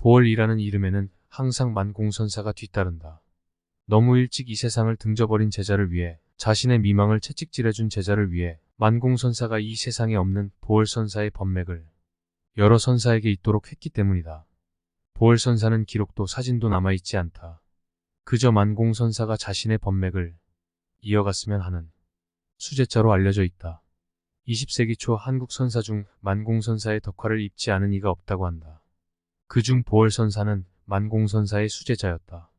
보월이라는 이름에는 항상 만공선사가 뒤따른다. 너무 일찍 이 세상을 등져버린 제자를 위해, 자신의 미망을 채찍질해준 제자를 위해 만공선사가 이 세상에 없는 보월선사의 법맥을 여러 선사에게 있도록 했기 때문이다. 보월선사는 기록도 사진도 남아있지 않다. 그저 만공선사가 자신의 법맥을 이어갔으면 하는 수제자로 알려져 있다. 20세기 초 한국 선사 중 만공선사의 덕화를 입지 않은 이가 없다고 한다. 그중 보월선사는 만공선사의 수제자였다.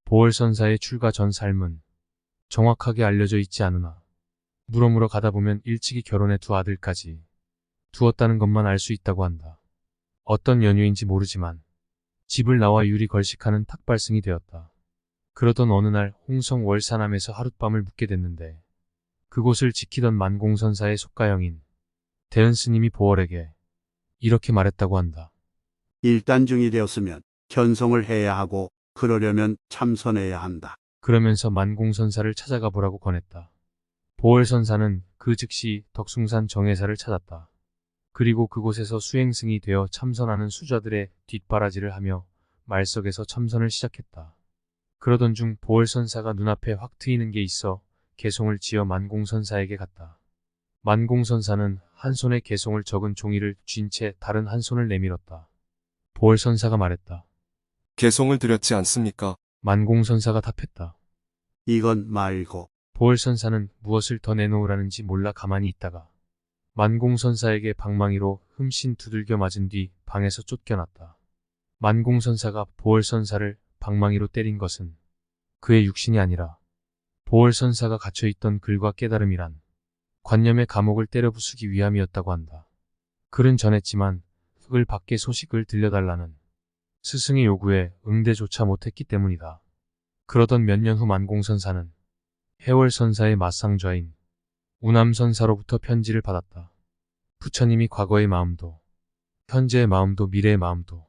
보월선사의 출가 전 삶은 정확하게 알려져 있지 않으나 물어물어 가다 보면 일찍이 결혼해 두 아들까지 두었다는 것만 알 수 있다고 한다. 어떤 연유인지 모르지만 집을 나와 유리 걸식하는 탁발승이 되었다. 그러던 어느 날 홍성 월사남에서 하룻밤을 묵게 됐는데 그곳을 지키던 만공선사의 속가형인 대은스님이 보월에게 이렇게 말했다고 한다. 일단중이 되었으면 견성을 해야 하고 그러려면 참선해야 한다. 그러면서 만공선사를 찾아가 보라고 권했다. 보월선사는 그 즉시 덕숭산 정회사를 찾았다. 그리고 그곳에서 수행승이 되어 참선하는 수자들의 뒷바라지를 하며 말석에서 참선을 시작했다. 그러던 중 보월선사가 눈앞에 확 트이는 게 있어 개송을 지어 만공선사에게 갔다. 만공선사는 한 손에 개송을 적은 종이를 쥔 채 다른 한 손을 내밀었다. 보월선사가 말했다. 개송을 드렸지 않습니까? 만공선사가 답했다. 이건 말고 보월선사는 무엇을 더 내놓으라는지 몰라 가만히 있다가 만공선사에게 방망이로 흠씬 두들겨 맞은 뒤 방에서 쫓겨났다. 만공선사가 보월선사를 방망이로 때린 것은 그의 육신이 아니라 보월선사가 갇혀있던 글과 깨달음이란 관념의 감옥을 때려 부수기 위함이었다고 한다. 글은 전했지만 흙을 밖에 소식을 들려달라는 스승의 요구에 응대조차 못했기 때문이다. 그러던 몇 년 후 만공선사는 해월선사의 맞상좌인 우남선사로부터 편지를 받았다. 부처님이 과거의 마음도 현재의 마음도 미래의 마음도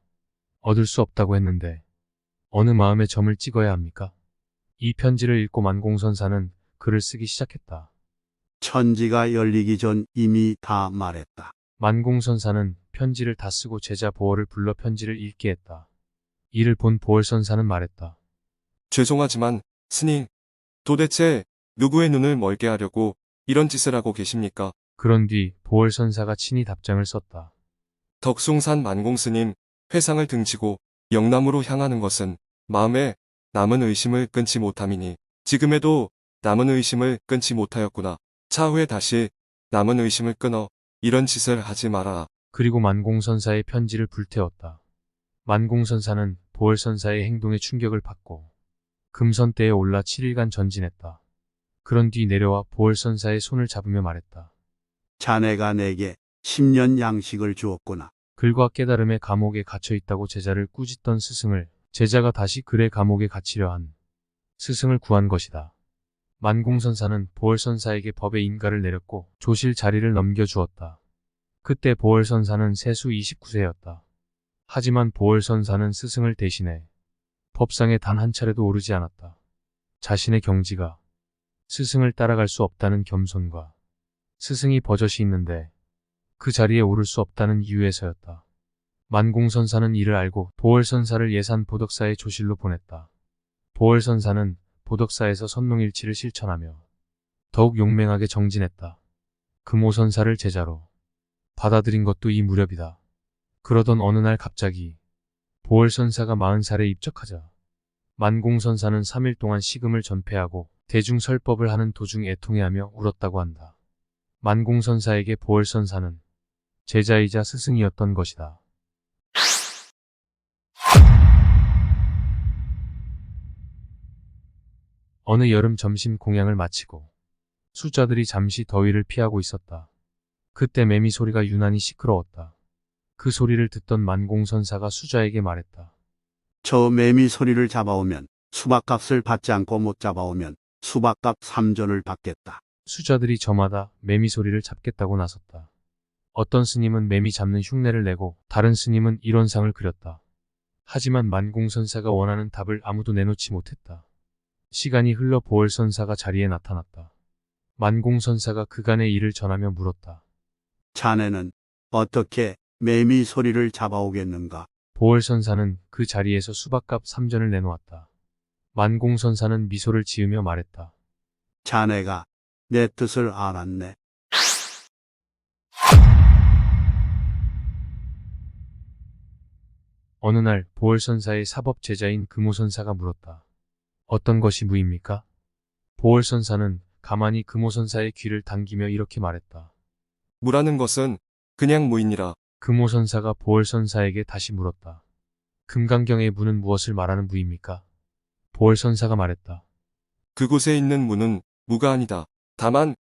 얻을 수 없다고 했는데 어느 마음에 점을 찍어야 합니까? 이 편지를 읽고 만공선사는 글을 쓰기 시작했다. 천지가 열리기 전 이미 다 말했다. 만공선사는 편지를 다 쓰고 제자 보월을 불러 편지를 읽게 했다. 이를 본 보월선사는 말했다. 죄송하지만 스님, 도대체 누구의 눈을 멀게 하려고 이런 짓을 하고 계십니까? 그런 뒤 보월선사가 친히 답장을 썼다. 덕숭산 만공스님, 회상을 등지고 영남으로 향하는 것은 마음에 남은 의심을 끊지 못함이니 지금에도 남은 의심을 끊지 못하였구나. 차후에 다시 남은 의심을 끊어 이런 짓을 하지 마라. 그리고 만공선사의 편지를 불태웠다. 만공선사는 보월선사의 행동에 충격을 받고 금선대에 올라 7일간 전진했다. 그런 뒤 내려와 보월선사의 손을 잡으며 말했다. 자네가 내게 10년 양식을 주었구나. 글과 깨달음의 감옥에 갇혀있다고 제자를 꾸짖던 스승을 제자가 다시 글의 감옥에 갇히려 한 스승을 구한 것이다. 만공선사는 보월선사에게 법의 인가를 내렸고 조실 자리를 넘겨주었다. 그때 보월선사는 세수 29세였다. 하지만 보월선사는 스승을 대신해 법상에 단 한 차례도 오르지 않았다. 자신의 경지가 스승을 따라갈 수 없다는 겸손과 스승이 버젓이 있는데 그 자리에 오를 수 없다는 이유에서였다. 만공선사는 이를 알고 보월선사를 예산 보덕사의 조실로 보냈다. 보월선사는 보덕사에서 선농일치를 실천하며 더욱 용맹하게 정진했다. 금오선사를 제자로 받아들인 것도 이 무렵이다. 그러던 어느 날 갑자기 보월선사가 40살에 입적하자 만공선사는 3일 동안 식음을 전폐하고 대중설법을 하는 도중 애통해하며 울었다고 한다. 만공선사에게 보월선사는 제자이자 스승이었던 것이다. 어느 여름 점심 공양을 마치고 수자들이 잠시 더위를 피하고 있었다. 그때 매미 소리가 유난히 시끄러웠다. 그 소리를 듣던 만공선사가 수자에게 말했다. 저 매미 소리를 잡아오면 수박값을 받지 않고 못 잡아오면 수박값 3전을 받겠다. 수자들이 저마다 매미 소리를 잡겠다고 나섰다. 어떤 스님은 매미 잡는 흉내를 내고 다른 스님은 이론상을 그렸다. 하지만 만공선사가 원하는 답을 아무도 내놓지 못했다. 시간이 흘러 보월선사가 자리에 나타났다. 만공선사가 그간의 일을 전하며 물었다. 자네는 어떻게 매미 소리를 잡아오겠는가? 보월선사는 그 자리에서 수박값 3전을 내놓았다. 만공선사는 미소를 지으며 말했다. 자네가 내 뜻을 알았네. 어느 날 보월선사의 사법 제자인 금호선사가 물었다. 어떤 것이 무입니까? 보월선사는 가만히 금호선사의 귀를 당기며 이렇게 말했다. 무라는 것은 그냥 무이니라. 금호선사가 보월선사에게 다시 물었다. 금강경의 무는 무엇을 말하는 무입니까? 보월선사가 말했다. 그곳에 있는 무는 무가 아니다. 다만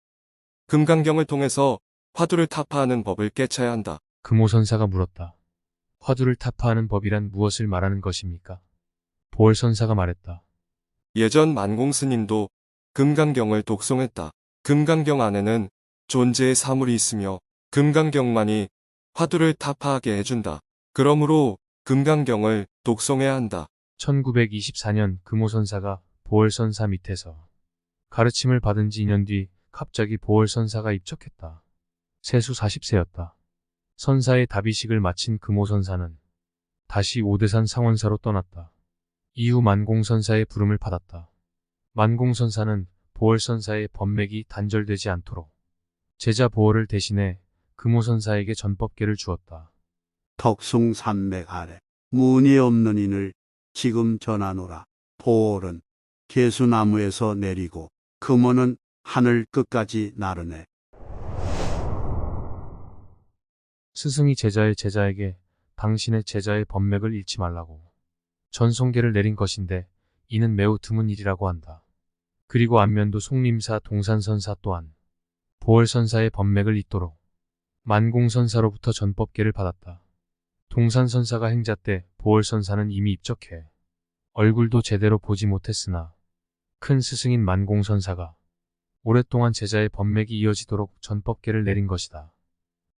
금강경을 통해서 화두를 타파하는 법을 깨쳐야 한다. 금호선사가 물었다. 화두를 타파하는 법이란 무엇을 말하는 것입니까? 보월선사가 말했다. 예전 만공스님도 금강경을 독송했다. 금강경 안에는 존재의 사물이 있으며 금강경만이 화두를 타파하게 해준다. 그러므로 금강경을 독송해야 한다. 1924년 금호선사가 보월선사 밑에서 가르침을 받은 지 2년 뒤 갑자기 보월선사가 입적했다. 세수 40세였다. 선사의 답의식을 마친 금호선사는 다시 오대산 상원사로 떠났다. 이후 만공선사의 부름을 받았다. 만공선사는 보월선사의 법맥이 단절되지 않도록 제자 보월을 대신해 금호선사에게 전법계를 주었다. 덕숭산맥 아래 문이 없는 인을 지금 전하노라. 보월은 개수나무에서 내리고 금호는 하늘 끝까지 나르네. 스승이 제자의 제자에게 당신의 제자의 법맥을 잃지 말라고 전송계를 내린 것인데 이는 매우 드문 일이라고 한다. 그리고 안면도 송림사 동산선사 또한 보월선사의 법맥을 잇도록 만공선사로부터 전법계를 받았다. 동산선사가 행자 때 보월선사는 이미 입적해 얼굴도 제대로 보지 못했으나 큰 스승인 만공선사가 오랫동안 제자의 법맥이 이어지도록 전법계를 내린 것이다.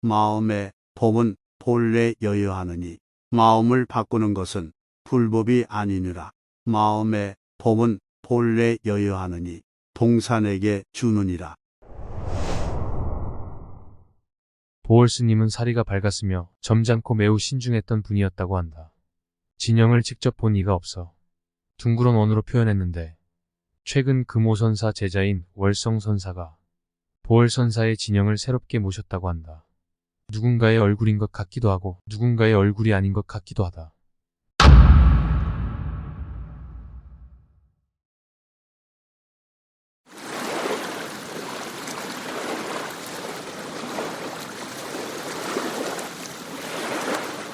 마음의 법은 본래 여여하느니 마음을 바꾸는 것은 불법이 아니니라. 마음의 법은 본래 여여하느니 동산에게 주느니라. 보월스님은 사리가 밝았으며 점잖고 매우 신중했던 분이었다고 한다. 진영을 직접 본 이가 없어 둥그런 언어로 표현했는데 최근 금호선사 제자인 월성선사가 보월선사의 진영을 새롭게 모셨다고 한다. 누군가의 얼굴인 것 같기도 하고 누군가의 얼굴이 아닌 것 같기도 하다.